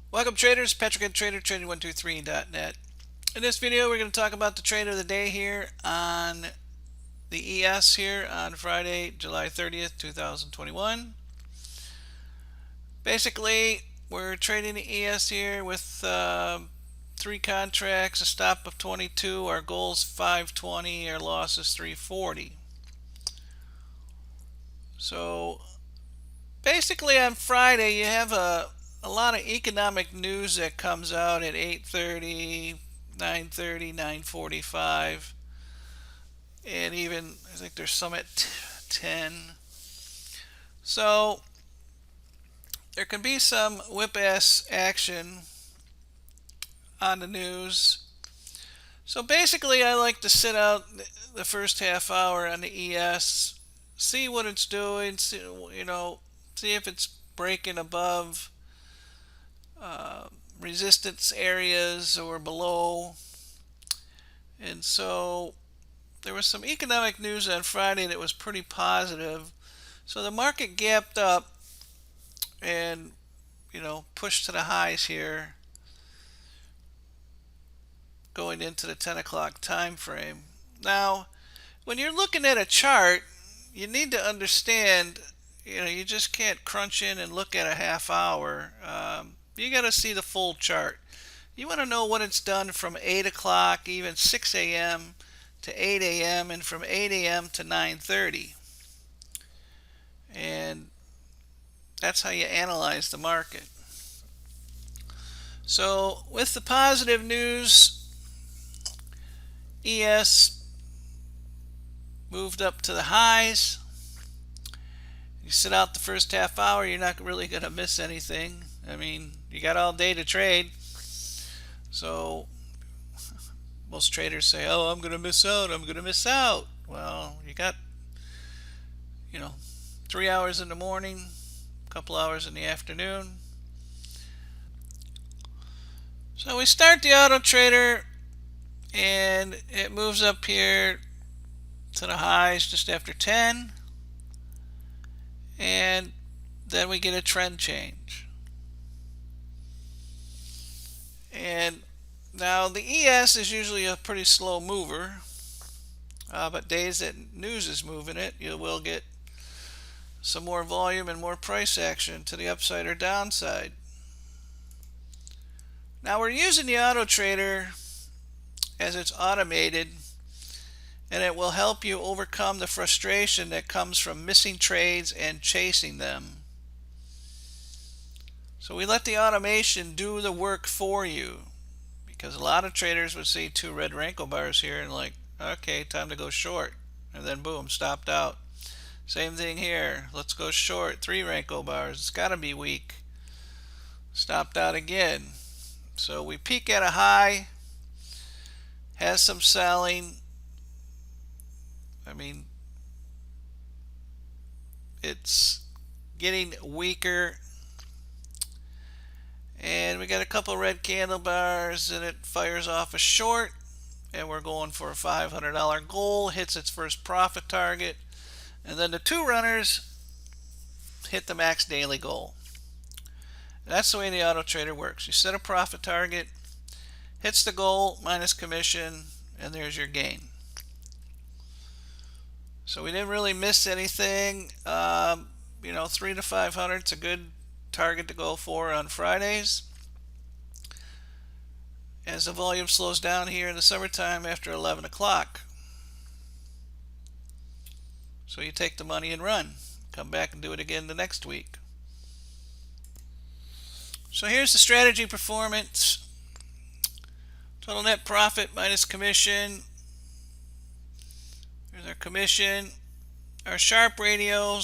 Welcome traders, Patrick at Trader, Trading123.net. In this video we're going to talk about the trade of the day here on the ES here on Friday, July 30th, 2021. Basically, we're trading the ES here with three contracts, a stop of 22, our goal's 520, our loss is 340. So basically on Friday you have a lot of economic news that comes out at 8:30, 9:30, 9:45, and even I think there's some at 10. So there can be some whip-ass action on the news. So basically I like to sit out the first half hour on the ES, see what it's doing, see if it's breaking above resistance areas or below. And so there was some economic news on Friday that was pretty positive. So the market gapped up and pushed to the highs here going into the 10 o'clock time frame. Now when you're looking at a chart, you need to understand, you just can't crunch in and look at a half hour. You got to see the full chart. You want to know what it's done from 8 o'clock, even 6 a.m. to 8 a.m. and from 8 a.m. to 9:30. And that's how you analyze the market. So with the positive news, ES moved up to the highs. You sit out the first half hour, you're not really going to miss anything. I mean, you got all day to trade. So most traders say, oh, I'm going to miss out, I'm going to miss out. Well, you got 3 hours in the morning, a couple hours in the afternoon. So we start the AutoTrader and it moves up here to the highs just after 10, and then we get a trend change. And now the ES is usually a pretty slow mover, but days that news is moving it, you will get some more volume and more price action to the upside or downside. Now we're using the AutoTrader as it's automated, and it will help you overcome the frustration that comes from missing trades and chasing them. So we let the automation do the work for you, because a lot of traders would see two red Renko bars here and like, okay, time to go short, and then boom, stopped out. Same thing here, let's go short, 3 Renko bars, it's got to be weak, stopped out again. So we peak at a high, has some selling. I mean, it's getting weaker, and we got a couple red candle bars and it fires off a short, and we're going for a $500 goal, hits its first profit target, and then the two runners hit the max daily goal. And that's the way the AutoTrader works. You set a profit target, hits the goal minus commission, and there's your gain. So we didn't really miss anything. 3 to 500 is a good target to go for on Fridays. As the volume slows down here in the summertime after 11 o'clock. So you take the money and run. Come back and do it again the next week. So here's the strategy performance. Total net profit minus commission. Here's our commission. Our Sharp ratio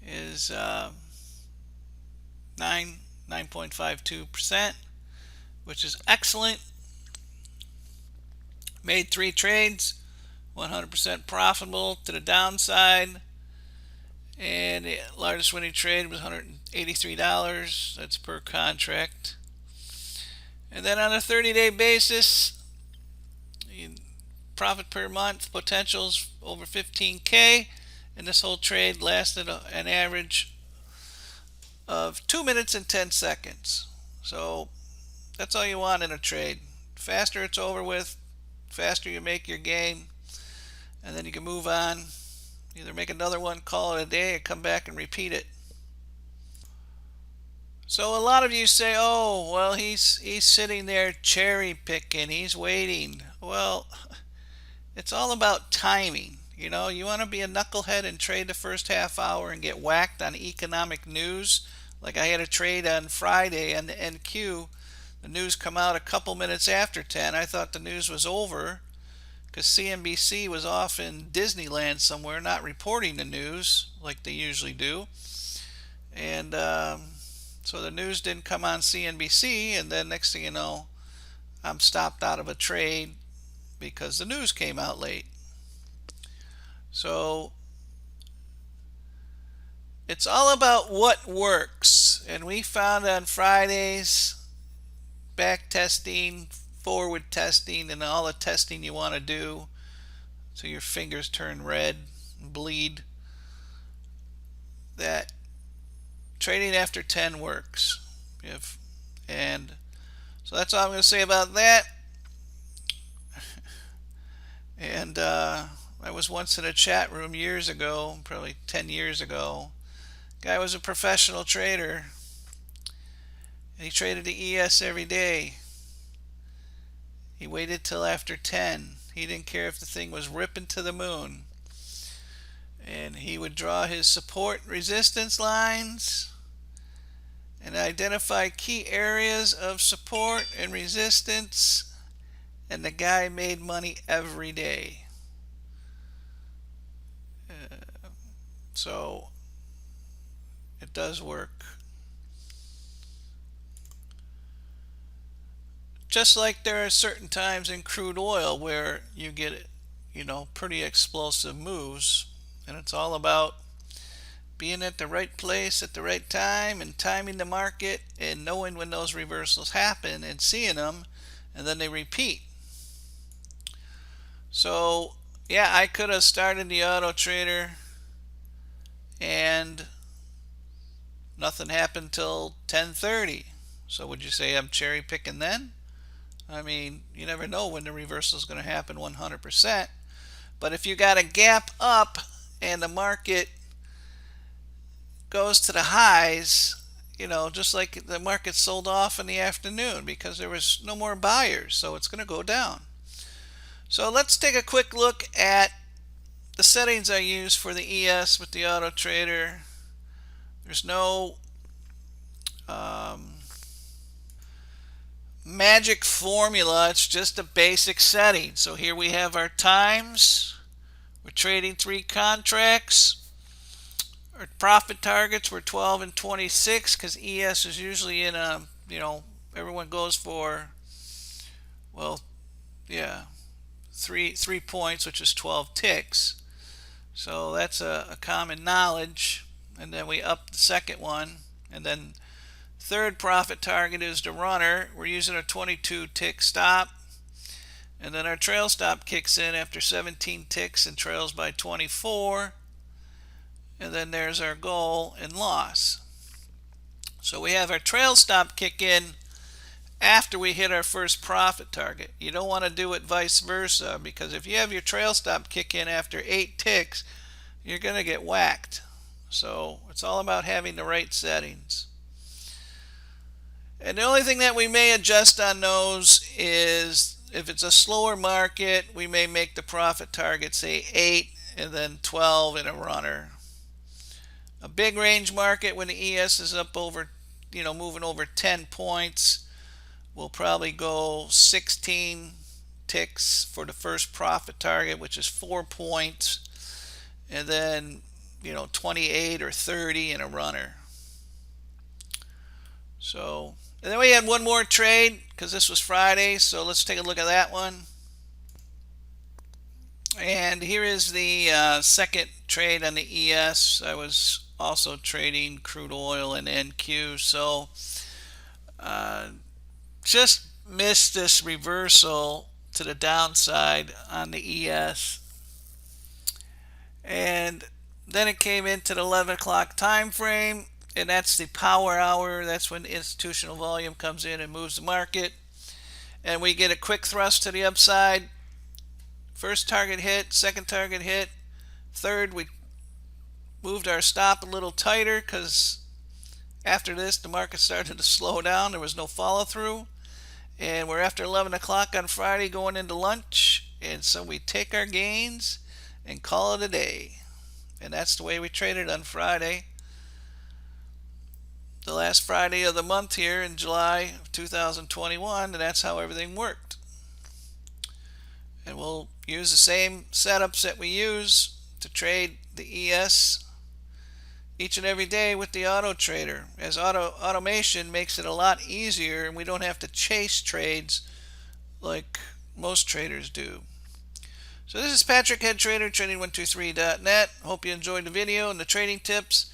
is 9.52%, which is excellent. Made 3 trades, 100% profitable to the downside, and the largest winning trade was $183. That's per contract. And then on a 30-day basis, profit per month potentials over 15K, and this whole trade lasted an average of 2 minutes and 10 seconds. So that's all you want in a trade. Faster it's over with, faster you make your gain, and then you can move on. Either make another one, call it a day, and come back and repeat it. So a lot of you say, oh, well, he's sitting there cherry picking, he's waiting. Well, it's all about timing. You know, you want to be a knucklehead and trade the first half hour and get whacked on economic news. Like I had a trade on Friday and the NQ. The news come out a couple minutes after 10. I thought the news was over because CNBC was off in Disneyland somewhere, not reporting the news like they usually do. And so the news didn't come on CNBC, and then next thing you know, I'm stopped out of a trade because the news came out late. So it's all about what works. And we found on Fridays, back testing, forward testing, and all the testing you want to do so your fingers turn red and bleed, that trading after 10 works. And so that's all I'm going to say about that. And I was once in a chat room years ago, probably 10 years ago. Guy was a professional trader, and he traded the ES every day. He waited till after 10. He didn't care if the thing was ripping to the moon. And he would draw his support resistance lines and identify key areas of support and resistance, and the guy made money every day. So it does work. Just like there are certain times in crude oil where you get, pretty explosive moves, and it's all about being at the right place at the right time and timing the market and knowing when those reversals happen and seeing them, and then they repeat. So yeah, I could have started the AutoTrader and nothing happened till 10:30. So would you say I'm cherry picking then? I mean, you never know when the reversal is going to happen 100%. But if you got a gap up and the market goes to the highs, just like the market sold off in the afternoon because there was no more buyers, so it's going to go down. So let's take a quick look at the settings I use for the ES with the AutoTrader. There's no magic formula, it's just a basic setting. So here we have our times. We're trading 3 contracts. Our profit targets were 12 and 26 because ES is usually in a, everyone goes for, well, yeah, three points, which is 12 ticks. So that's a common knowledge. And then we up the second one, and then third profit target is the runner. We're using a 22 tick stop, and then our trail stop kicks in after 17 ticks and trails by 24, and then there's our goal and loss. So we have our trail stop kick in after we hit our first profit target. You don't want to do it vice versa, because if you have your trail stop kick in after 8 ticks, you're going to get whacked. So it's all about having the right settings. And the only thing that we may adjust on those is if it's a slower market, we may make the profit target say 8 and then 12 in a runner. A big range market, when the ES is up over, moving over 10 points, we'll probably go 16 ticks for the first profit target, which is 4 points, and then 28 or 30 in a runner. So, and then we had one more trade because this was Friday, so let's take a look at that one. And here is the second trade on the ES. I was also trading crude oil and NQ, so just missed this reversal to the downside on the ES, and then it came into the 11 o'clock time frame, and that's the power hour. That's when institutional volume comes in and moves the market, and we get a quick thrust to the upside. First target hit, second target hit, third we moved our stop a little tighter because after this the market started to slow down. There was no follow through, and we're after 11 o'clock on Friday going into lunch, and so we take our gains and call it a day. And that's the way we traded on Friday, the last Friday of the month here in July of 2021, and that's how everything worked. And we'll use the same setups that we use to trade the ES each and every day with the AutoTrader, as automation makes it a lot easier and we don't have to chase trades like most traders do. So this is Patrick, head trader, Trading123.net. Hope you enjoyed the video and the trading tips.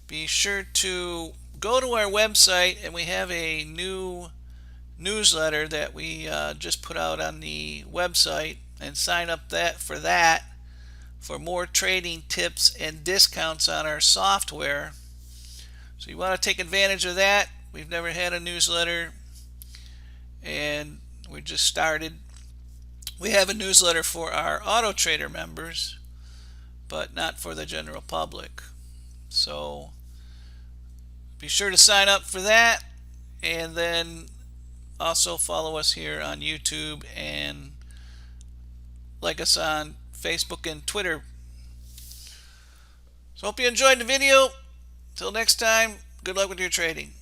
Be sure to go to our website, and we have a new newsletter that we just put out on the website, and sign up for more trading tips and discounts on our software. So you want to take advantage of that. We've never had a newsletter, and we just started. We have a newsletter for our AutoTrader members, but not for the general public. So be sure to sign up for that, and then also follow us here on YouTube and like us on Facebook and Twitter. So hope you enjoyed the video. Till next time, good luck with your trading.